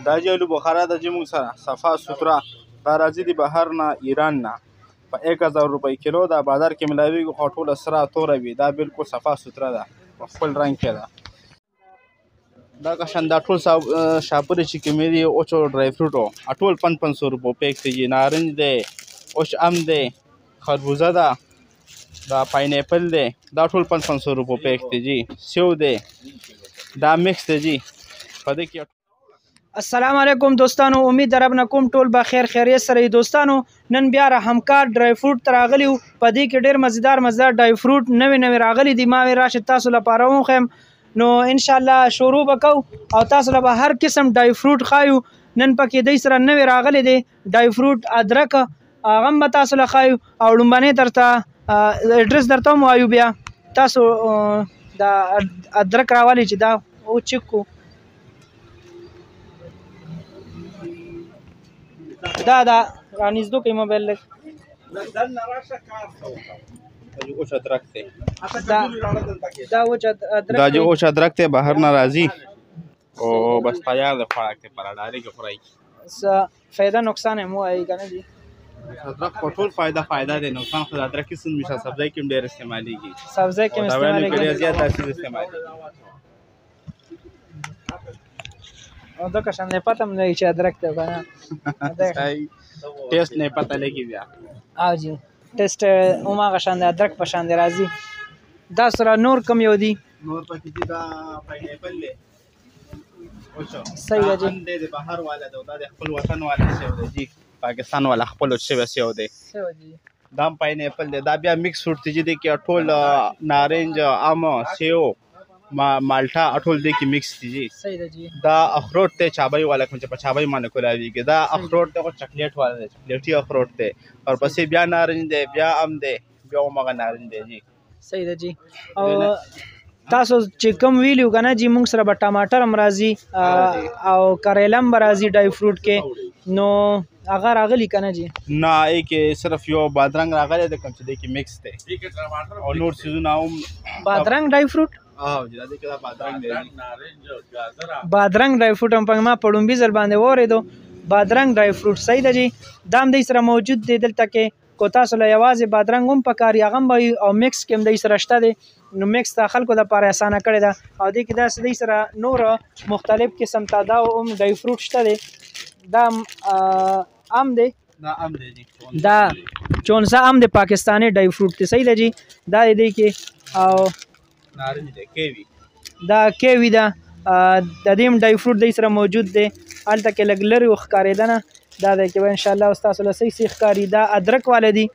دا جي آلو بخارا ده جي مونږ سره صفا سوتره دا راځي د بهر نه ایران نه په 1000 روپۍ کیلو دا بازار کې ملاویږي خو ټوله سره توره وي دا بالکل صفا سوتره ده په خپل رنګ کې ده دا قشن دا ټول شاپورې چې کومې دي اوچو ډرای فروټو ټول 500 روپو پیک دی نارنج دی اوش ام دی خربوزه ده دا پاینیپل دی دا ټول 500 روپو پیک دی جی سیو دی دا مکس دی جی په دې کې السلام علیکم دوستانو امید در ابنا کوم ټول با خیر خیریت سره دوستانو نن بیا رحمکار ډرای فروټ تراغلی په دې کې ډیر مزیدار ډرای فروټ نوې راغلی دي ما وی راشه تاسو لپاره وخم نو ان شاء الله شروع وکاو او تاسو لپاره هر قسم ډرای فروټ خایو نن پکې د سره نوې راغلی دي ډرای فروټ ادرک غم تاسو له خایو او لومبنه درته اډرس درته مو وایو بیا تاسو دا ادرک راوالی چې دا او چکو دا رانیزدو کې موبایل لګ اوچ ادرک ته دا اوچ ادرک دا جو اوچ ادرک ته بهر ناراضي او بس تیار ده خوراک ته پر اډاري کې خورای فایده نقصان مو ای کنه دي ادرک په ټول فایده ده نقصان خو ادرک کې سن میشه سبزی کې ډېر استعماليږي سبزی کې استعماليږي زیات تاثیر استعمالي او دا کشان نه پاتم نه چې ادرک ته کنه ټیسټ نه پته لګي بیا او جی ټیسټ اوما کشان ادرک په شان راځي دا سره نور کم یو دي نور پکې دي دا پاینیپل له اوچو صحیح دی د بهر والا دا د خپل وطن والا څه دی پاکستان والا خپل څه دی دا پاینیپل دی دا بیا مکس فروټ دی کې ټول نارنج ام سیو مالټا ټول دی کې مکس دی صحیح دی دا اخروټ ته چابای والا کوم چې په چابای باندې کولاویږي دا اخروټ ته چاکلیټ والا دی چاکلیټي اخروټ ته او پسې بیا نارنج دی بیا ام دی بیا مغه نارنج دی جی صحیح دی او تاسو چې کوم ویلیو کنه جی موږ سره به ټماټر هم راځي او کریلا هم راځي ډرای فروټ کې نو هغه راغلی کنه جی نه ای کې صرف یو بادرنګ راغلی د کوم چې د کې مکس دی او نور سيزونه هم بادرنګ ډرای فروټ او دا د کې بادرنګ دی بادرنګ ډرای فروټ هم په ما پړومبي ځل باندې وریدو بادرنګ ډرای فروټ صحیح دی دام د سره موجود دی دلته کې کو تاسو له یوازې بادرنګ هم پکاري هغه او مکس کې هم د سره شته دی نو مکس د خلکو لپاره اسانه کړی دا او دې کې دا د سره نور مختلف قسم تادا او ډرای فروټ شته دی دا ام دی دا چونسا ام دی پاکستانی ډرای فروټ دی صحیح دی دا دې کې او نارنج دی کیوی دا کیوی دا د دې ډرای فروټ د سره موجود دی الته کې لګ لري وخکارېدنه دا د کې ان شاء الله استاد له صحیح ښکاری دا ادرک والدي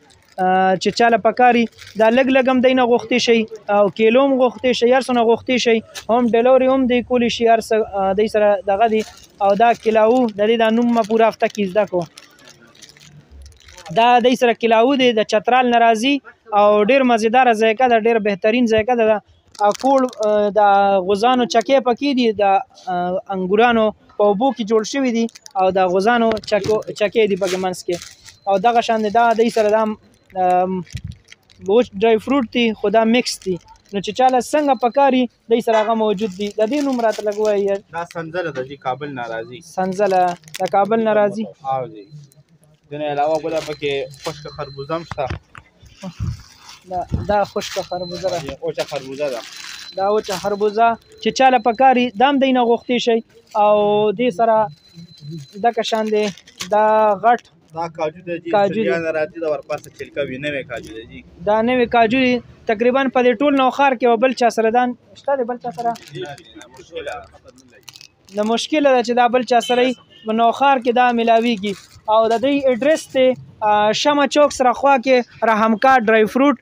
چې چاله پکاري دا لګ هم دینه غوښتي شي او کیلوم غوښتي شي هر څونه غوښتي شي هم ډیلیوري هم دی کولی شي هر څه د سره دغه دی او دا کلاو د دې د نوم ما پورا هفته کې زده کو دا د سره کلاو دی د چترال ناراضي او ډیر مزیدار ذایقه ده ډیر بهترین ذایقه ده کول د غوزانو چکې پکې دي د انګورانو په اوبو کې جوړ شوی دي او د غوزانو چکې دي پکې منځ کې او دغه شان دا د سره د ډرای فروټ دي خدا مکس دي نو چې چاله څنګه پکاري د سره هغه موجود دي د دې نوم راته لګوي دا سنزله د کابل ناراضي سنزله د کابل ناراضي او جی دنه علاوه بل پکې خشک خربوزه هم شته دا خشک خربوزه ده اوچه خربوزه ده دا اوچه خربوزه چې چاله پکاري دام دینه غوښتي شي او دې سره د کشان دی دا غټ دا کاجو د جی ناراضي د ورپاسه چلکا وینې کاجو دی دا نوې کاجو تقریبا په دې ټول نوخار کې بل چا سره دان شته بل چا سره د مشکل ده چې دا بل چا سره نوخار کې دا ملاويږي او د دې اډرس ته شمع چوک سره خوا کې رحمکار ډرای فروټ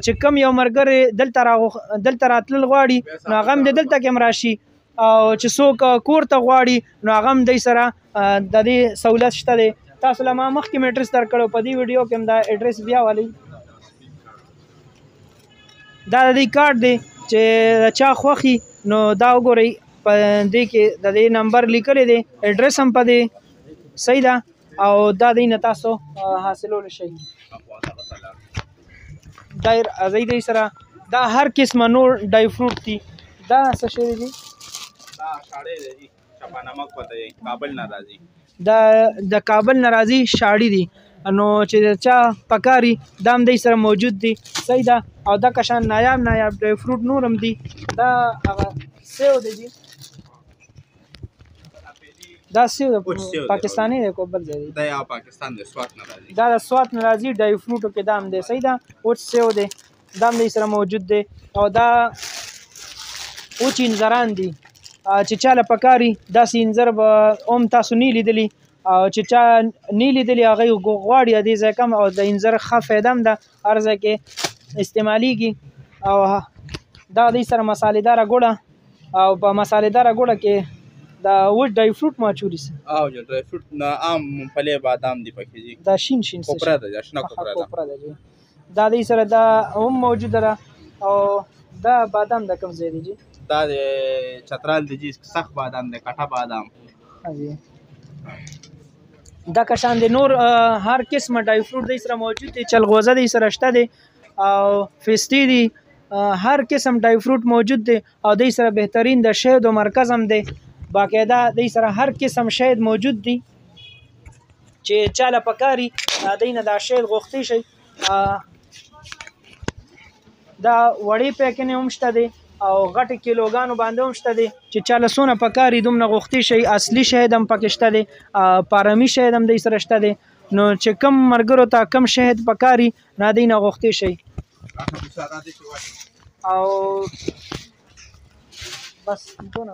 چې کم یو مرګره دلته راتل غواړي نو هغه د دلته کې مراشي او چې څوک کور ته غواړي نو هغه د سره د دې سہولت شته دی تاسو له ما مخکې اډرس درکړو په دې ویډیو کې هم دا اډرس بیا والی دا د دې کارت دی چې چا خوخي نو دا وګورئ په دې کې د دې نمبر لیکل دی اډرس هم په دې صحیح ده او دا دینه تاسو حاصلول شي دایر ازیدې سره دا هر قسم نور ډای فروټ دي دا څه شی دي دا شاړې دي نمک پته کابل نه راځي د کابل نه راځي شاړي دي نو چې چا پکاري دا هم دی سره موجود دي صحیح ده او دا کشان نایاب ډرای فروټ نور هم دي دا هغه سیو دی جی دا سیو پاکستانی دی کو بل ځای دی دا یا پاکستان د سوات نه راځي دا د سوات نه راځي ډرای فروټو کې دام دی صحیح ده اوټ سیو دی دام دی سره موجود دی او دا اوچ انځران دي چې چاله پکاري داسې انځر به هم تاسو نه لیدلی او چې چا نه لیدلی هغه غواړي دې ځای کم او د انځر ښه فایده هم ده هر ځای کې استعمالیږي او دا دې سره مسالېداره ګوړه او په مسالېداره ګوړه کې دا وچ ډرای فروټ ماچوري سه او ډرای فروټ نه عام ممپلی بادام دی پکې جی دا شین کوپره ده جشنه کوپره ده جی دا دې سره دا هم موجوده ده او دا بادام د کوم ځای دی جی دا د چترال د جی سخت بادام د کټه بادام حاجی دا کشان د نور هر قسمه ډرای فروټ د سره موجود دي چلغوزه د سره شته دي او فستی دي هر قسم ډرای فروټ موجود دي او د سره بهترین د شهد او مرکز هم دي باقاعده د سره هر قسم شهد موجود دي چې چاله پکاري دینه دا شهد غوښتي شي دا وړي پیکنه هم شته دي او غټ کیلوګانو باندې هم شته دي چې چاله سونه پکاري دومره غوښتي شي اصلي شهد هم پکې شته دي پارامي شهد هم د سره شته دي نو چې کم مرګرو ته کم شهد پکاري نه دینه غوښتي شي او بس دونه